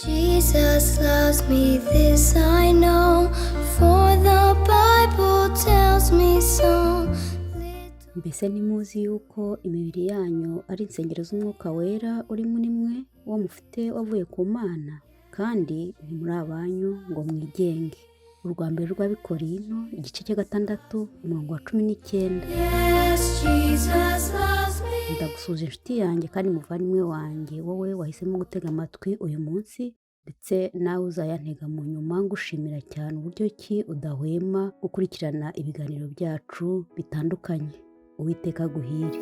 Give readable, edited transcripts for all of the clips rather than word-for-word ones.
Jesus loves me, this I know, for the Bible tells me so. Mbese ntimuzi yuko imibiri yanyu ari insengero z'umwuka wera uri muri mwe uwo mufite wavuye ku Mana, kandi ntimuri abanyu ngo mwigenge. Urwa mbere rw'Abikorino igice cya 6 umurongo wa 19. Yes, Jesus loves me. Ndagusuje inshuti yanjye kandi muvandimwe wanjye, wowe wahisemo gutega amatwi uyu munsi, ndetse nawe uzayantega mu nyuma. Ngushimira cyane uburyo ki udahwema gukurikirana ibiganiro byacu bitandukanye. Uwiteka aguhire.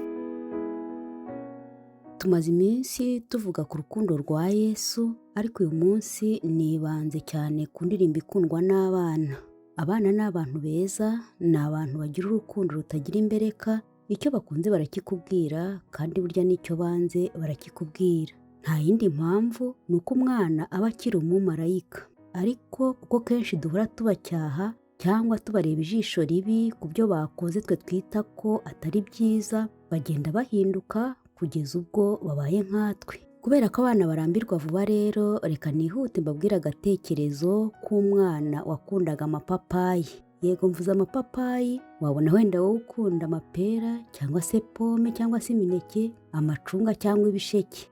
Tumaze iminsi tuvuga ku rukundo rwa Yesu, ariko uyu munsi nibanze cyane ku ndirimbo ikundwa n'abana. Abana ni abantu beza, ni abantu bagira urukundo rutagira imbereka. Icyo bakunze barakikubwira, kandi burya n'icyo banze barakikubwira. Nta yindi mpamvu ni uko umwana aba akiri umumarayika, ariko kuko kenshi duhora tubacyaha cyangwa tubareba ijisho ribi ku byo bakoze twe twita ko atari byiza, bagenda bahinduka kugeza ubwo babaye nkatwe. Kubera ko abana barambirwa vuba rero, reka nihute mbabwire agatekerezo k'umwana wakundaga amapapayi. Yego, mvuze amapapayi, wabona wenda wowe ukunda amapera cyangwa se pome cyangwa se imineke, amacunga cyangwa ibisheke.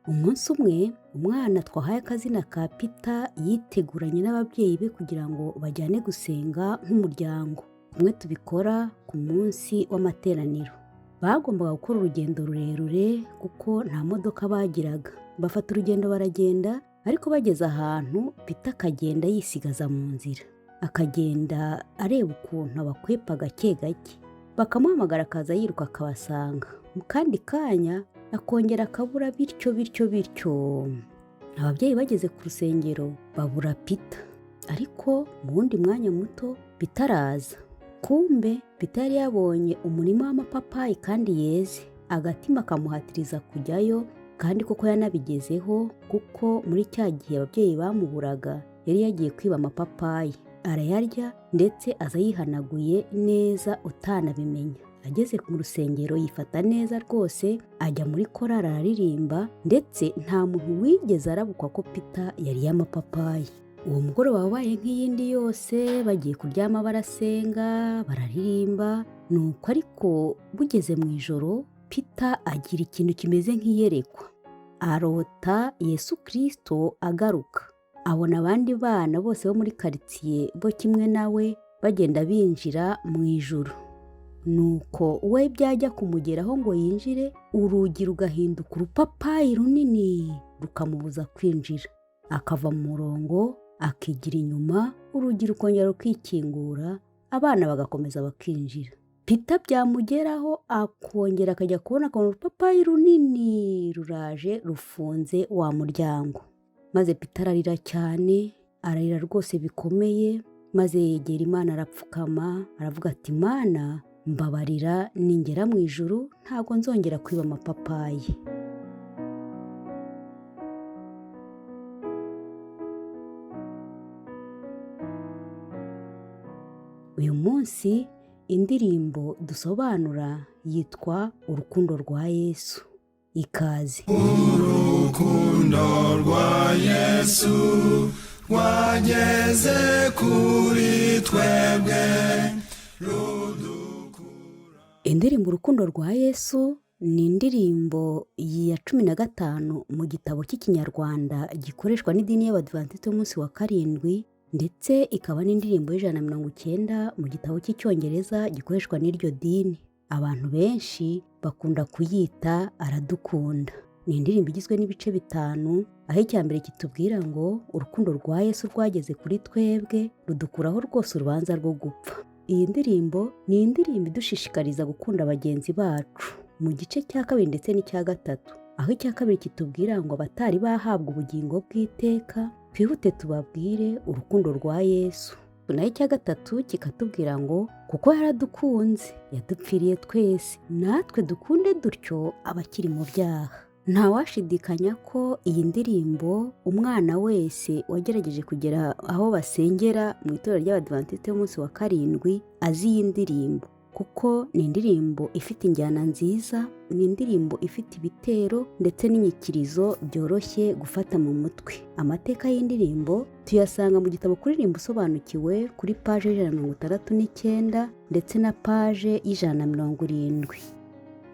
Umunsi umwe umwana twahaye akazina ka Peter yiteguranye n'ababyeyi be kugira ngo bajyane gusenga nk'umuryango. Kumwe tubikora ku munsi w'amateraniro. Bagombaga gukora urugendo rurerure kuko nta modoka bagiraga. Bafata urugendo baragenda, ariko bageze ahantu Peter akagenda yisigaza mu nzira. Akagenda areba ukuntu abakwepa gake gake. Bakamuhamagara akaza yiruka akabasanga. Mu kandi kanya akongera akabura, bityo. Ababyeyi bageze ku rusengero babura Peter, ariko mu wundi mwanya muto Peter araza. Kumbe Peter yari yabonye umurima w'amapapayi kandi yeze, agatima kamuhatiriza kujyayo, kandi koko yanabigezeho, kuko muri cya gihe ababyeyi bamuburaga yari yagiye kwiba amapapayi. Arayarya ndetse aza yihanaguye neza utanabimenya. Ageze mu rusengero yifata neza rwose, ajya muri korari araririmba, ndetse nta muntu wigeze arabukwa ko Peter yariye amapapayi. Uwo mugoroba wabaye nk'iyindi yose, bagiye kuryama barasenga bararirimba. Nuko ariko bugeze mu ijoro, Peter agira ikintu kimeze nk'iyerekwa. Arota Yesu Kristo agaruka. Abona abandi bana bose bo muri karitsiye bo kimwe nawe bagenda binjira mu ijuru. Nuko we byajya kumugeraho ngo yinjire, urugi rugahinduka urupapayi runini rukamubuza kwinjira. Akava mu murongo akigira inyuma, urugi rukongera rukikingura, abana bagakomeza bakinjira. Peter byamugeraho akongera akajya kubona akabona urupapayi runini ruraje rufunze wa muryango. Maze Peter ararira cyane, ararira rwose bikomeye, maze yegera Imana arapfukama, aravuga ati, Mana mbabarira, ningera mu ijuru ntabwo nzongera kwiba amapapayi. Uyu munsi indirimbo dusobanura yitwa Urukundo rwa Yesu. Ikaze. Urukundo rwa Yesu rwageze kuri twebwe. Indirimbo Urukundo rwa Yesu ni indirimbo ya 15 mu gitabo cy'Ikinyarwanda gikoreshwa n'idini y'Abadiventiste y'umunsi wa karindwi, ndetse ikaba n'indirimbo y'190 mu gitabo cy'Icyongereza gikoreshwa n'iryo dini. Abantu benshi bakunda kuyita Aradukunda. Ni indirimbo igizwe n'ibice 5, aho icya mbere kitubwira ngo urukundo rwa Yesu rwageze kuri twebwe, rudukuraho rwose urubanza rwo gupfa. Iyi ndirimbo ni indirimbo idushishikariza gukunda bagenzi bacu. Mu gice cya 2 ndetse n'icya 3, aho icya 2 kitubwira ngo abatari bahabwa ubugingo bw'iteka twihute tubabwire urukundo rwa Yesu. Naho icya 3 kikatubwira ngo kuko yaradukunze yadupfiriye twese, natwe dukunde dutyo abakiri mu byaha. Nta washidikanya ko iyi ndirimbo umwana wese wagerageje kugera aho basengera mu itorero ry'Abadiventiste y'umunsi wa karindwi azi iyi ndirimbo. kuko ni indirimbo ifite injyana nziza, ni indirimbo ifite ibitero ndetse n'inyikirizo byoroshye gufata mu mutwe. Amateka y'indirimbo tuyasanga mu gitabo Kuririmba usobanukiwe kuri paje y'169 ndetse na paje y'170.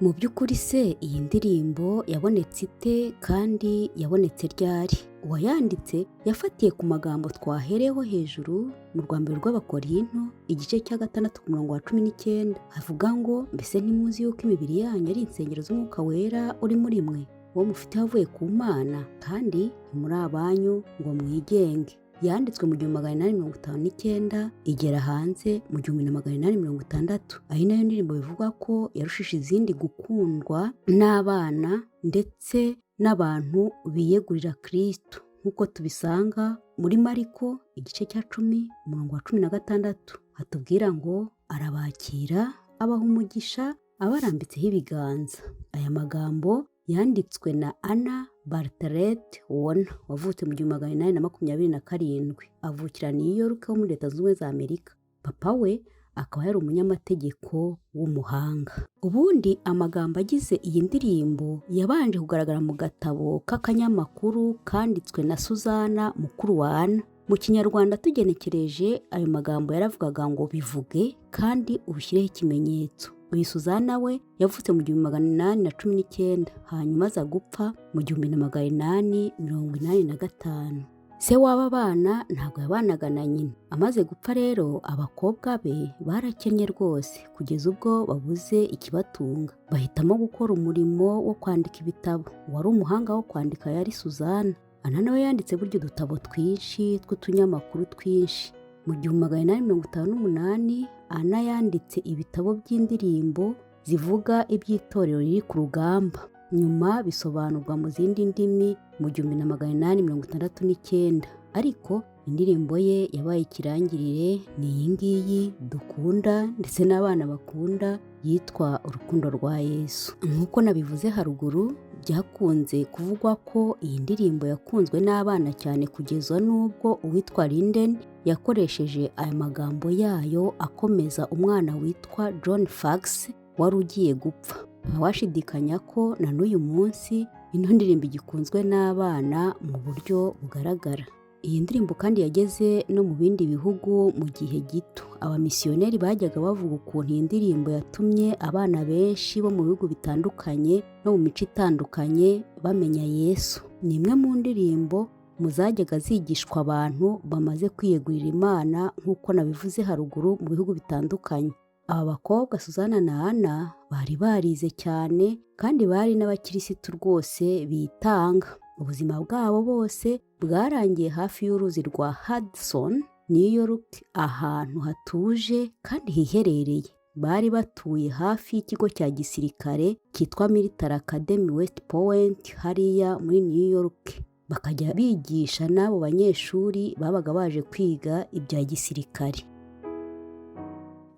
Mu by'ukuri se iyi ndirimbo yabonetse ite kandi yabonetse ryari? Uwayanditse yafatiye ku magambo twahereho hejuru mu Rwambere rw'Abakorinto igice cya 6 ku murongo wa 19 havuga ngo mbese ntimuzi yuko imibiri yanyu ari insengero z'Umwuka Wera uri muri mwe, uwo mufite wavuye ku Mana, kandi ntimuri abanyu ngo mwigenge. Yanditswe mu 1859 igera hanze mu 1860. Ari nayo ndirimbo bivuga ko yarushije izindi gukundwa n'abana ndetse n'abantu biyegurira Kristo, nk'uko tubisanga muri Mariko igice cya 10 umurongo wa 16 hatubwira ngo arabakira abaha umugisha abarambitseho ibiganza. Aya magambo yanditswe na Anna Bartlett Warner wavutse mu 1827, avukira New York wo muri Leta Zunze Ubumwe za Amerika. Papa we akaba yari umunyamategeko w'umuhanga. Ubundi amagambo agize iyi ndirimbo yabanje kugaragara mu gatabo k'akanyamakuru kanditswe na Suzana mukuru wa Anna. Mu Kinyarwanda tugenekereje ayo magambo yaravugaga ngo bivuge kandi ubishyireho ikimenyetso. Uyu Suzana we yavutse mu 1819 hanyuma aza gupfa mu 1885. Se w'aba bana ntabwo yabanaga na nyina. Amaze gupfa rero abakobwa be barakennye rwose kugeza ubwo babuze ikibatunga. Bahitamo gukora umurimo wo kwandika ibitabo. Wari umuhanga wo kwandika yari Suzana. Ana nawe yanditse buryo udutabo twinshi tw'utunyamakuru twinshi. Mu 1858 Ana yanditse ibitabo by'indirimbo zivuga iby'itorero riri ku rugamba. Nyuma bisobanurwa mu zindi ndimi mu 1869, ariko indirimbo ye yabaye ikirangirire ni iyi ngiyi dukunda ndetse n'abana bakunda yitwa Urukundo rwa Yesu. Nk'uko nabivuze haruguru, byakunze kuvugwa ko iyi ndirimbo yakunzwe n'abana cyane kugeza n'ubwo uwitwa Linden yakoresheje aya magambo yayo akomeza umwana witwa John Fax wari ugiye gupfa. Ntawashidikanya ko na n'uyu munsi ino ndirimbo igikunzwe n'abana mu buryo bugaragara. Iyi ndirimbo kandi yageze no mu bindi bihugu mu gihe gito. Abamisiyoneri bajyaga bavuga ukuntu iyi ndirimbo yatumye abana benshi bo mu bihugu bitandukanye no mu mico itandukanye bamenya Yesu. Ni imwe mu ndirimbo muzajyaga zigishwa abantu bamaze kwiyegurira Imana nk'uko nabivuze haruguru mu bihugu bitandukanye. Aba bakobwa Suzana na Anna bari barize cyane kandi bari n'abakirisitu rwose bitanga. Ubuzima bwabo bose bwarangiye hafi y'uruzi rwa Hudson, New York, ahantu hatuje kandi hiherereye. Bari batuye hafi y'ikigo cya gisirikare cyitwa Military Academy West Point hariya muri New York. Bakajya bigisha n'abo banyeshuri babaga baje kwiga ibya gisirikare.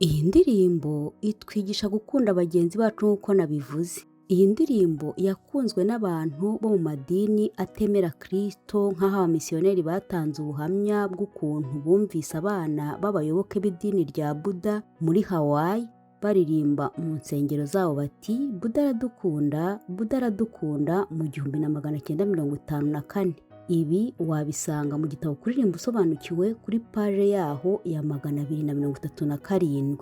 Iyi ndirimbo itwigisha gukunda bagenzi bacu nk'uko nabivuze. Iyi ndirimbo yakunzwe n'abantu bo mu madini atemera Kristo, nk'aho abamisiyoneri batanze ubuhamya bw'ukuntu bumvise abana b'abayoboke b'idini rya Buddha muri Hawaii baririmba mu nsengero zabo bati Buddha aradukunda, Buddha aradukunda mu 1954. Ibi wabisanga mu gitabo Kuririmba usobanukiwe kuri paje yaho ya 237.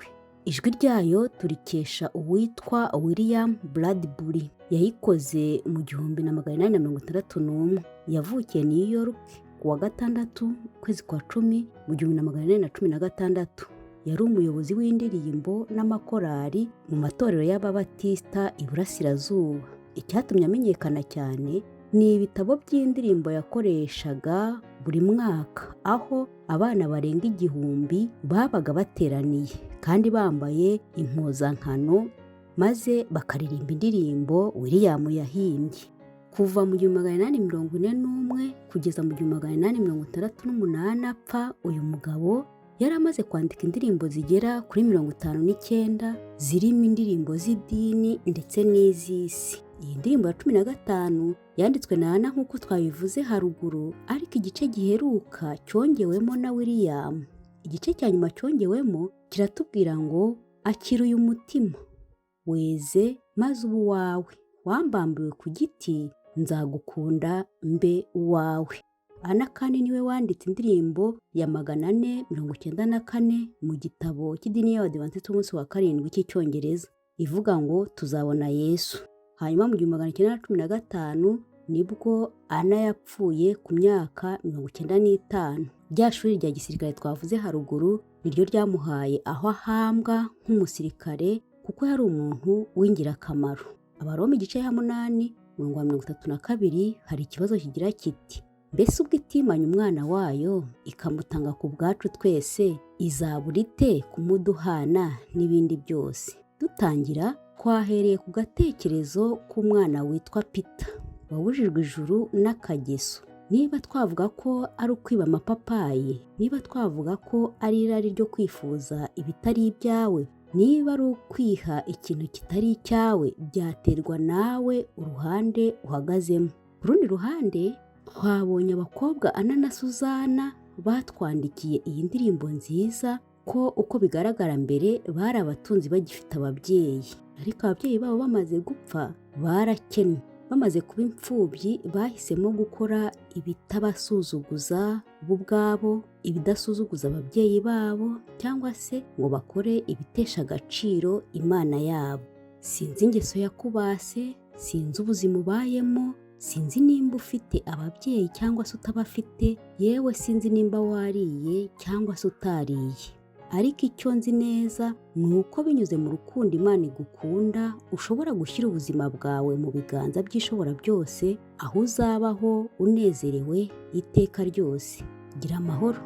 Ijwi ryayo turikesha uwitwa William Bradbury. Yayikoze mu 1861. Yavukiye New York ku wa 6 kwezi kwa 10 mu 1816. Yari umuyobozi w'indirimbo n'amakorari mu matorero y'Ababatisita Iburasirazuba. Icyatumye amenyekana cyane ni ibitabo by'indirimbo yakoreshaga buri mwaka, aho abana barenga 1000 babaga bateraniye kandi bambaye impuzankano maze bakaririmba indirimbo William yahimbye. Kuva mu 1841 kugeza mu 1868 apfa, uyu mugabo yari amaze kwandika indirimbo zigera kuri 59 zirimo indirimbo z'idini ndetse n'iz'isi. Iyi ndirimbo ya 15 yanditswe na Anna nk'uko twabivuze haruguru, ariko igice giheruka cyongewemo na William. Igice cya nyuma cyongewemo kiratubwira ngo akira uyu mutima weze maze uba uwawe, wambambiwe ku giti nzagukunda mbe uwawe. Ana kandi niwe wanditse indirimbo ya 494 mu gitabo cy'idini y'Abadivantisiti b'umunsi wa karindwi cy'icyongereza ivuga ngo tuzabona Yesu. Hanyuma mu 1915 nibwo Ana yapfuye ku myaka 95. Rya shuri rya gisirikare twavuze haruguru niryo ryamuhaye aho ahambwa nk'umusirikare kuko yari umuntu w'ingirakamaro. Abaroma igice ya 8:32 hari ikibazo kigira kiti mbese ubwo itimanye umwana wayo ikamutanga ku bwacu twese izabura ite kumuduhana n'ibindi byose. Dutangira twahereye ku gatekerezo k'umwana witwa Peter wabujijwe ijuru n'akageso. Niba twavuga ko ari ukwiba amapapayi, niba twavuga ko ari irari ryo kwifuza ibitari ibyawe, niba ari ukwiha ikintu kitari icyawe, byaterwa nawe uruhande uhagazemo. Ku rundi ruhande twabonye abakobwa Ana na Suzana batwandikiye iyi ndirimbo nziza ko uko bigaragara mbere bari abatunzi bagifite ababyeyi, ariko ababyeyi babo bamaze gupfa barakennye. Bamaze kuba imfubyi bahisemo gukora ibitabasuzuguza bo ubwabo, ibidasuzuguza ababyeyi babo, cyangwa se ngo bakore ibitesha agaciro Imana yabo. Sinzi ingeso yakubase, sinzi ubuzima ubayemo, sinzi nimba ufite ababyeyi cyangwa se utabafite, yewe sinzi nimba wariye cyangwa se utariye. Ariko icyo nzi neza ni uko binyuze mu rukundo Imana igukunda ushobora gushyira ubuzima bwawe mu biganza by'ishobora byose, aho uzabaho unezerewe iteka ryose. Gira amahoro.